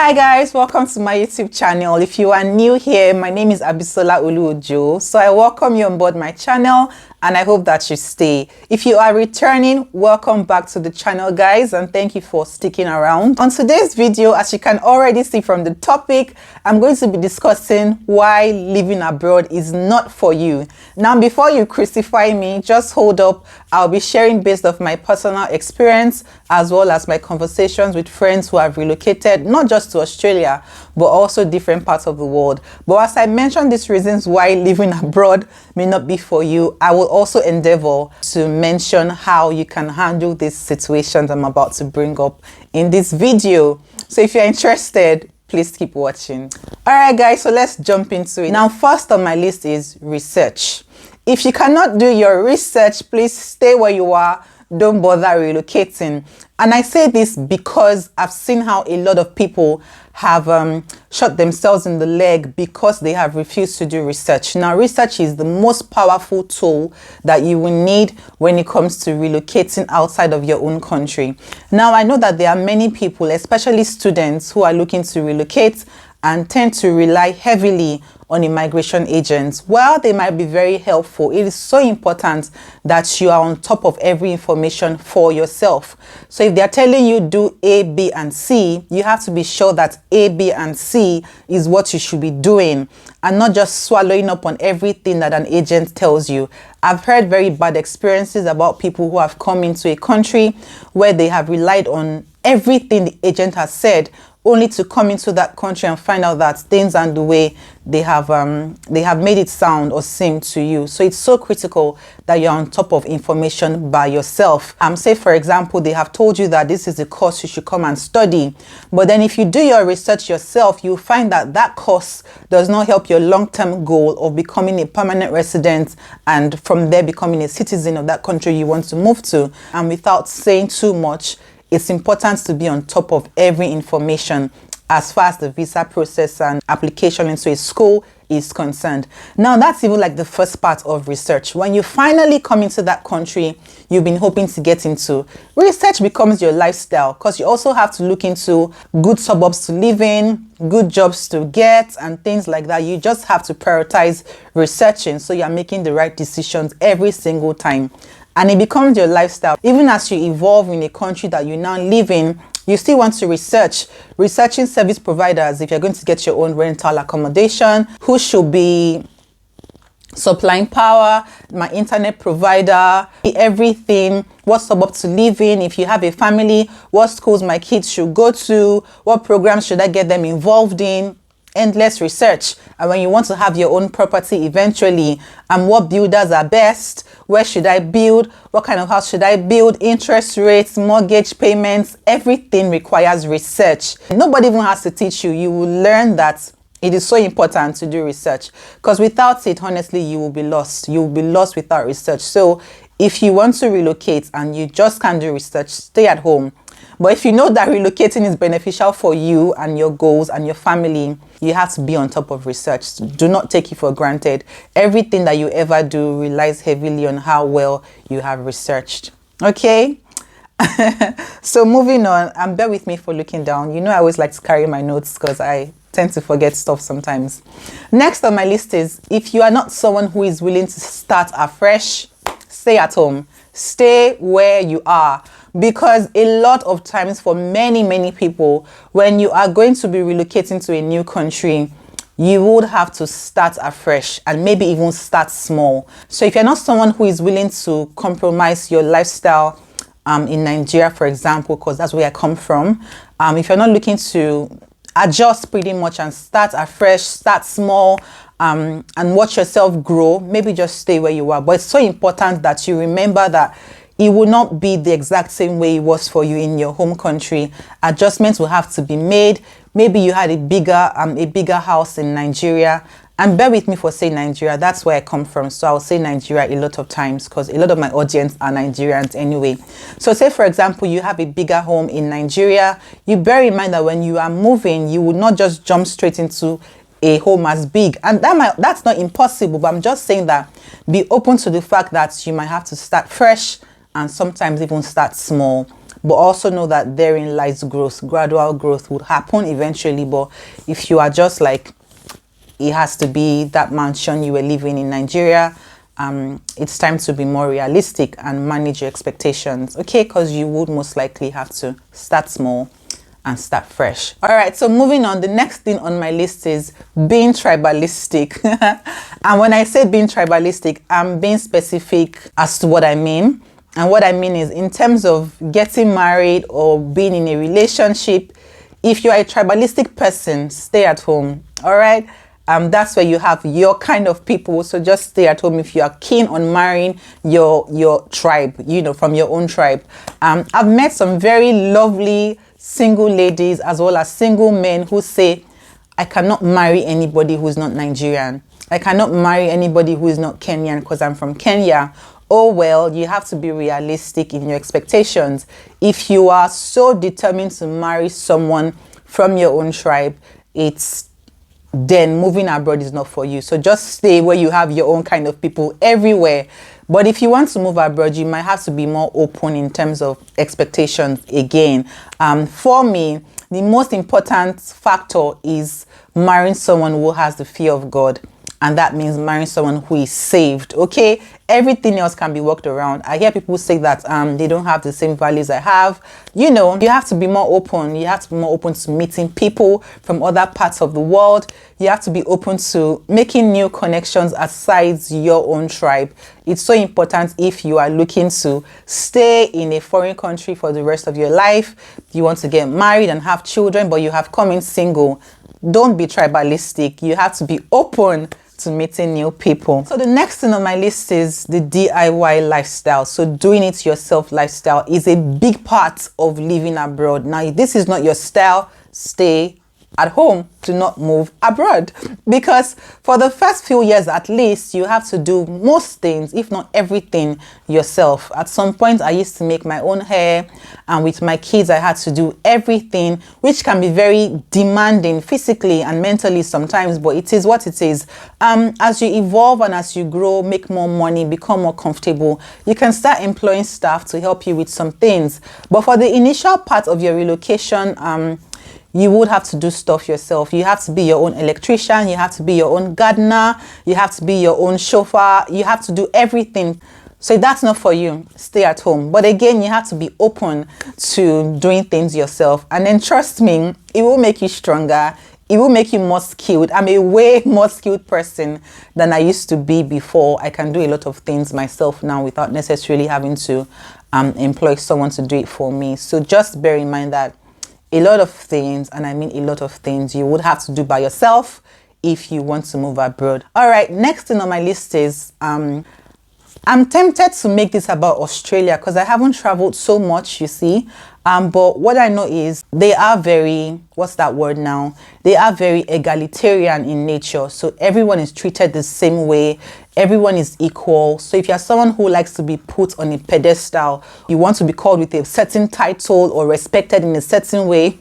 Hi guys, welcome to my YouTube channel. If you are new here, my name is Abisola Olu-Ojo. So I welcome you on board my channel and I hope that you stay. If you are returning, welcome back to the channel guys, and thank you for sticking around. On today's video, as you can already see from the topic, I'm going to be discussing why living abroad is not for you. Now, before you crucify me, just hold up. I'll be sharing based off my personal experience as well as my conversations with friends who have relocated, not just to Australia, but also different parts of the world. But as I mentioned these reasons why living abroad may not be for you, I will also endeavor to mention how you can handle these situations I'm about to bring up in this video. So if you're interested, please keep watching. All right guys, so let's jump into it. Now, first on my list is research. If you cannot do your research, please stay where you are. Don't bother relocating. And I say this because I've seen how a lot of people have shot themselves in the leg because they have refused to do research. Now, research is the most powerful tool that you will need when it comes to relocating outside of your own country. Now, I know that there are many people, especially students, who are looking to relocate and tend to rely heavily on immigration agents. While they might be very helpful, it is so important that you are on top of every information for yourself. So if they're telling you do A, B, and C, you have to be sure that A, B, and C is what you should be doing and not just swallowing up on everything that an agent tells you. I've heard very bad experiences about people who have come into a country where they have relied on everything the agent has said, only to come into that country and find out that things aren't the way they have made it sound or seem to you. So it's so critical that you're on top of information by yourself. Say for example, they have told you that this is the course you should come and study, but then if you do your research yourself, you'll find that that course does not help your long-term goal of becoming a permanent resident and from there becoming a citizen of that country you want to move to. And without saying too much, it's important to be on top of every information as far as the visa process and application into a school is concerned. Now, that's even like the first part of research. When you finally come into that country you've been hoping to get into, research becomes your lifestyle because you also have to look into good suburbs to live in, good jobs to get, and things like that. You just have to prioritize researching so you're making the right decisions every single time. And it becomes your lifestyle. Even as you evolve in a country that you now live in, you still want to research. Researching service providers, if you're going to get your own rental accommodation, who should be supplying power, my internet provider, everything, what suburb to live in, if you have a family, what schools my kids should go to, what programs should I get them involved in. Endless research. And when you want to have your own property eventually, and what builders are best, where should I build, what kind of house should I build, interest rates, mortgage payments, everything requires research. Nobody even has to teach you. You will learn that it is so important to do research, because without it, honestly, you will be lost. You will be lost without research. So if you want to relocate and you just can't do research, stay at home. But if you know that relocating is beneficial for you and your goals and your family, you have to be on top of research. Do not take it for granted. Everything that you ever do relies heavily on how well you have researched. Okay? So moving on, and bear with me for looking down. You know I always like to carry my notes because I tend to forget stuff sometimes. Next on my list is, if you are not someone who is willing to start afresh, stay at home. Stay where you are. Because a lot of times for many people, when you are going to be relocating to a new country, you would have to start afresh and maybe even start small. So if you're not someone who is willing to compromise your lifestyle in Nigeria, for example, because that's where I come from, if you're not looking to adjust pretty much and start afresh, start small, and watch yourself grow, maybe just stay where you are. But it's so important that you remember that it will not be the exact same way it was for you in your home country. Adjustments will have to be made. Maybe you had a bigger house in Nigeria. And bear with me for saying Nigeria. That's where I come from. So I'll say Nigeria a lot of times because a lot of my audience are Nigerians anyway. So say, for example, you have a bigger home in Nigeria. You bear in mind that when you are moving, you will not just jump straight into a home as big, and that's not impossible, but I'm just saying that be open to the fact that you might have to start fresh and sometimes even start small. but also know that therein lies growth. Gradual growth would happen eventually, but if you are just like, it has to be that mansion you were living in Nigeria, it's time to be more realistic and manage your expectations, okay? Because you would most likely have to start small and start fresh. All right, so moving on, the next thing on my list is being tribalistic. And when I say being tribalistic, I'm being specific as to what I mean. And what I mean is in terms of getting married or being in a relationship, if you are a tribalistic person, stay at home, all right? That's where you have your kind of people. So just stay at home if you are keen on marrying your tribe, you know, from your own tribe. I've met some very lovely single ladies as well as single men who say, I cannot marry anybody who's not Nigerian. I cannot marry anybody who is not Kenyan because I'm from Kenya. Oh, well, you have to be realistic in your expectations. If you are so determined to marry someone from your own tribe, then moving abroad is not for you. So just stay where you have your own kind of people everywhere. But if you want to move abroad, you might have to be more open in terms of expectations again. For me, the most important factor is marrying someone who has the fear of God. And that means marrying someone who is saved, okay? Everything else can be worked around. I hear people say that they don't have the same values I have. You know, you have to be more open. You have to be more open to meeting people from other parts of the world. You have to be open to making new connections aside your own tribe. It's so important if you are looking to stay in a foreign country for the rest of your life. You want to get married and have children, but you have come in single. Don't be tribalistic. You have to be open to meeting new people. So the next thing on my list is the DIY lifestyle. So doing it yourself lifestyle is a big part of living abroad. Now, if this is not your style, stay at home. Do not move abroad, because for the first few years at least, you have to do most things, if not everything, yourself. At some point, I used to make my own hair, and with my kids, I had to do everything, which can be very demanding physically and mentally sometimes, but it is what it is. As you evolve and as you grow, make more money, become more comfortable, you can start employing staff to help you with some things. But for the initial part of your relocation, you would have to do stuff yourself. You have to be your own electrician. You have to be your own gardener. You have to be your own chauffeur. You have to do everything. So if that's not for you, stay at home. But again, you have to be open to doing things yourself. And then trust me, it will make you stronger. It will make you more skilled. I'm a way more skilled person than I used to be before. I can do a lot of things myself now without necessarily having to employ someone to do it for me. So just bear in mind that a lot of things, and I mean a lot of things, you would have to do by yourself if you want to move abroad. All right, next thing on my list is I'm tempted to make this about Australia because I haven't traveled so much, you see. But what I know is they are very, what's that word now? They are very egalitarian in nature. So everyone is treated the same way. Everyone is equal. So if you're someone who likes to be put on a pedestal, you want to be called with a certain title or respected in a certain way,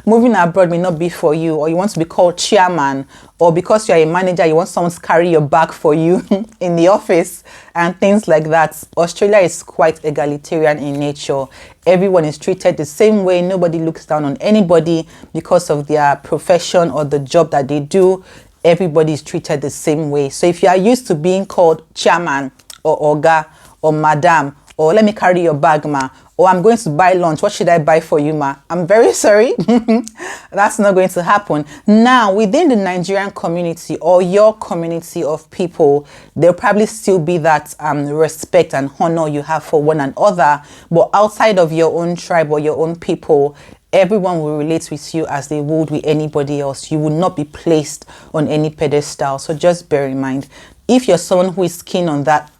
moving abroad may not be for you. Or you want to be called chairman, or because you're a manager, you want someone to carry your bag for you in the office and things like that. Australia is quite egalitarian in nature. Everyone is treated the same way. Nobody looks down on anybody because of their profession or the job that they do. Everybody is treated the same way. So if you are used to being called chairman or oga or madam, or let me carry your bag, ma, or I'm going to buy lunch, what should I buy for you, ma? I'm very sorry. That's not going to happen. Now, within the Nigerian community or your community of people, there'll probably still be that respect and honor you have for one another. But outside of your own tribe or your own people, everyone will relate with you as they would with anybody else. You will not be placed on any pedestal. So just bear in mind, if you're someone who is keen on that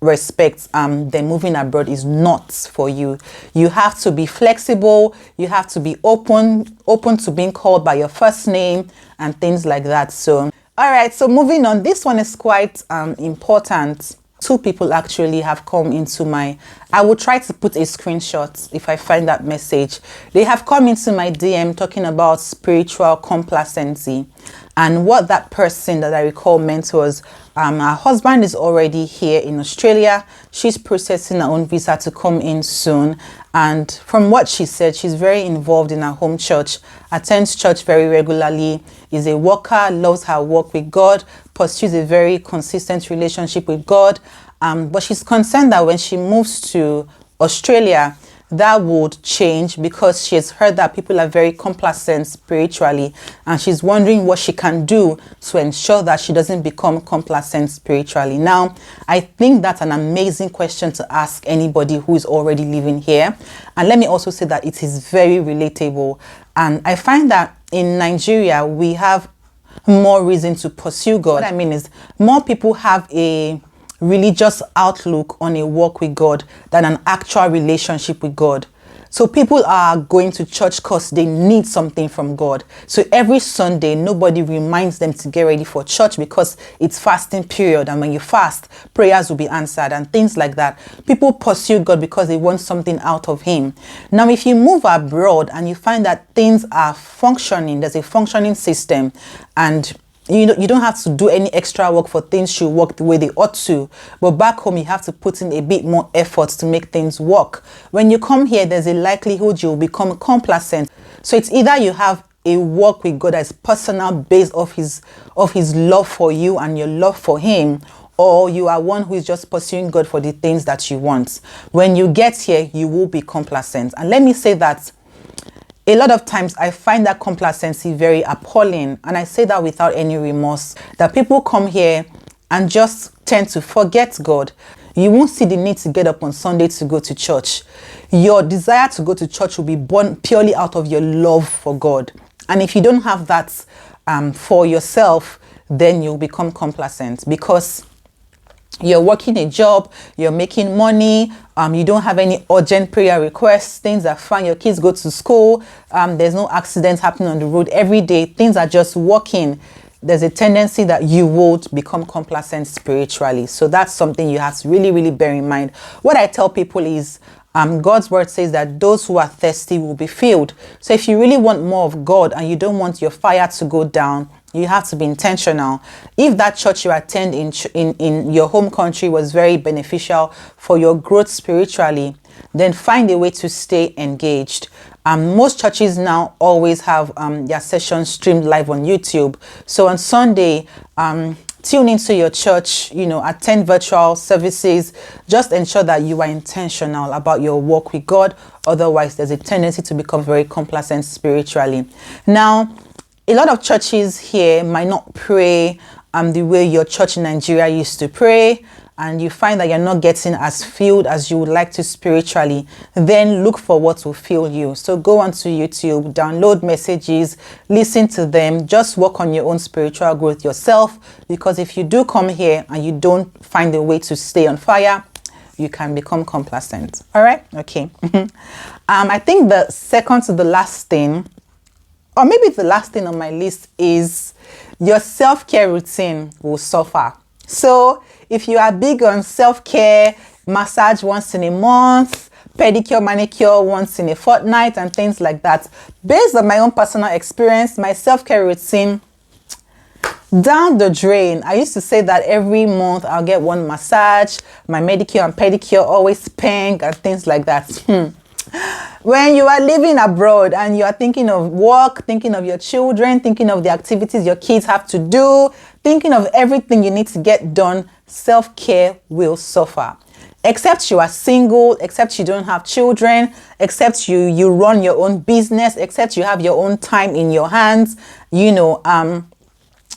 respect, then moving abroad is not for you. You have to be flexible. You have to be open to being called by your first name and things like that. So, all right. So moving on, this one is quite important. Two people actually have come into my, I will try to put a screenshot if I find that message. They have come into my DM talking about spiritual complacency. And what that person that I recall meant was, her husband is already here in Australia. She's processing her own visa to come in soon. And from what she said, she's very involved in her home church, attends church very regularly, is a worker, loves her work with God, pursues a very consistent relationship with God. But she's concerned that when she moves to Australia, that would change because she has heard that people are very complacent spiritually, and she's wondering what she can do to ensure that she doesn't become complacent spiritually. Now, I think that's an amazing question to ask anybody who is already living here. And let me also say that it is very relatable. And I find that in Nigeria, we have more reason to pursue God. What I mean is more people have a religious outlook on a walk with God than an actual relationship with God. So people are going to church because they need something from God. So every Sunday, nobody reminds them to get ready for church because it's fasting period. And when you fast, prayers will be answered and things like that. People pursue God because they want something out of Him. Now, if you move abroad and you find that things are functioning, there's a functioning system, and you don't have to do any extra work for things to work the way they ought to. But back home, you have to put in a bit more effort to make things work. When you come here, there's a likelihood you'll become complacent. So it's either you have a walk with God that's personal, based off his love for you and your love for Him, or you are one who is just pursuing God for the things that you want. When you get here, you will be complacent. And let me say that a lot of times I find that complacency very appalling, and I say that without any remorse, that people come here and just tend to forget God. You won't see the need to get up on Sunday to go to church. Your desire to go to church will be born purely out of your love for God. And if you don't have that for yourself, then you'll become complacent because you're working a job, you're making money, you don't have any urgent prayer requests, things are fine, your kids go to school, there's no accidents happening on the road every day, things are just working. There's a tendency that you would become complacent spiritually. So that's something you have to really, really bear in mind. What I tell people is, God's word says that those who are thirsty will be filled. So if you really want more of God and you don't want your fire to go down, you have to be intentional. If that church you attend in your home country was very beneficial for your growth spiritually, then find a way to stay engaged. Most churches now always have their sessions streamed live on YouTube. So on Sunday, tune into your church, attend virtual services. Just ensure that you are intentional about your walk with God. Otherwise, there's a tendency to become very complacent spiritually. Now, a lot of churches here might not pray the way your church in Nigeria used to pray, and you find that you're not getting as filled as you would like to spiritually, then look for what will fill you. So go onto YouTube, download messages, listen to them, just work on your own spiritual growth yourself, because if you do come here and you don't find a way to stay on fire, you can become complacent. All right? Okay. I think the second to the last thing, or maybe the last thing on my list, is your self-care routine will suffer. So if you are big on self-care, massage once in a month, pedicure, manicure once in a fortnight, and things like that, based on my own personal experience, my self-care routine, down the drain. I used to say that every month I'll get one massage, my manicure and pedicure always pink and things like that. When you are living abroad and you are thinking of work, thinking of your children, thinking of the activities your kids have to do, thinking of everything you need to get done, self-care will suffer. Except you are single, except you don't have children, except you run your own business, except you have your own time in your hands,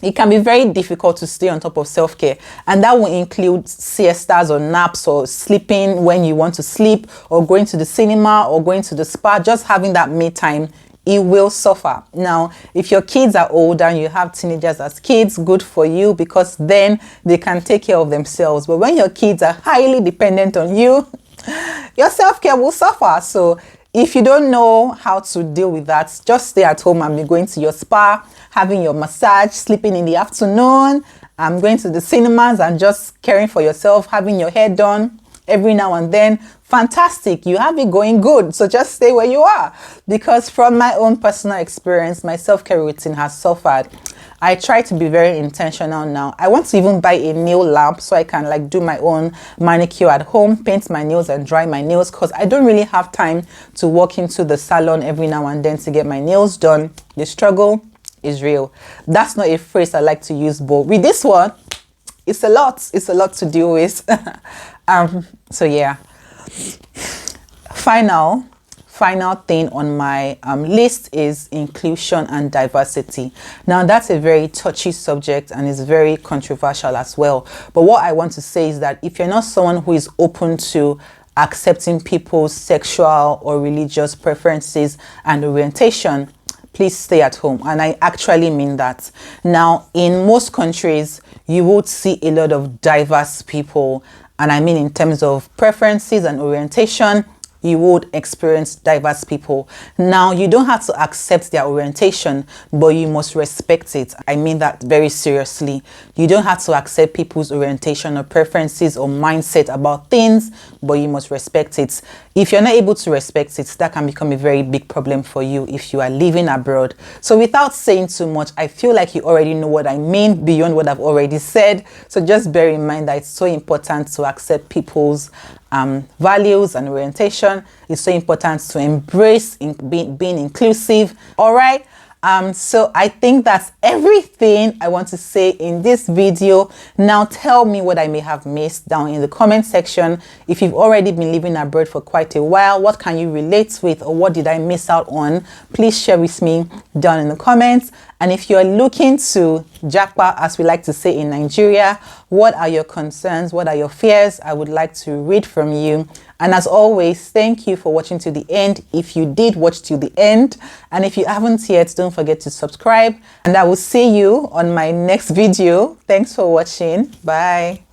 it can be very difficult to stay on top of self-care, and that will include siestas or naps or sleeping when you want to sleep, or going to the cinema or going to the spa. Just having that me time, it will suffer. Now, if your kids are older and you have teenagers as kids, good for you, because then they can take care of themselves. But when your kids are highly dependent on you, your self-care will suffer. So if you don't know how to deal with that, just stay at home and be going to your spa, having your massage, sleeping in the afternoon, Going to the cinemas and just caring for yourself, having your hair done every now and then, fantastic, you have it going good. So just stay where you are, because from my own personal experience, my self-care routine has suffered. I try to be very intentional now. I want to even buy a nail lamp so I can like do my own manicure at home, paint my nails and dry my nails, because I don't really have time to walk into the salon every now and then to get my nails done. The struggle is real. That's not a phrase I like to use, but with this one, it's a lot to deal with. So yeah, final thing on my list is inclusion and diversity. Now that's a very touchy subject and is very controversial as well, but what I want to say is that if you're not someone who is open to accepting people's sexual or religious preferences and orientation, please stay at home. And I actually mean that. Now, in most countries, you would see a lot of diverse people. And I mean in terms of preferences and orientation, you would experience diverse people. Now, you don't have to accept their orientation, but you must respect it. I mean that very seriously. You don't have to accept people's orientation or preferences or mindset about things, but you must respect it. If you're not able to respect it, that can become a very big problem for you if you are living abroad. So without saying too much, I feel like you already know what I mean beyond what I've already said. So just bear in mind that it's so important to accept people's values and orientation. It's so important to embrace being inclusive. All right. So I think that's everything I want to say in this video. Now tell me what I may have missed down in the comment section. If you've already been living abroad for quite a while, what can you relate with, or what did I miss out on? Please share with me down in the comments. And if you're looking to jackpot, as we like to say in Nigeria, what are your concerns? What are your fears? I would like to read from you. And as always, thank you for watching to the end. If you did watch to the end, and if you haven't yet, don't forget to subscribe. And I will see you on my next video. Thanks for watching. Bye.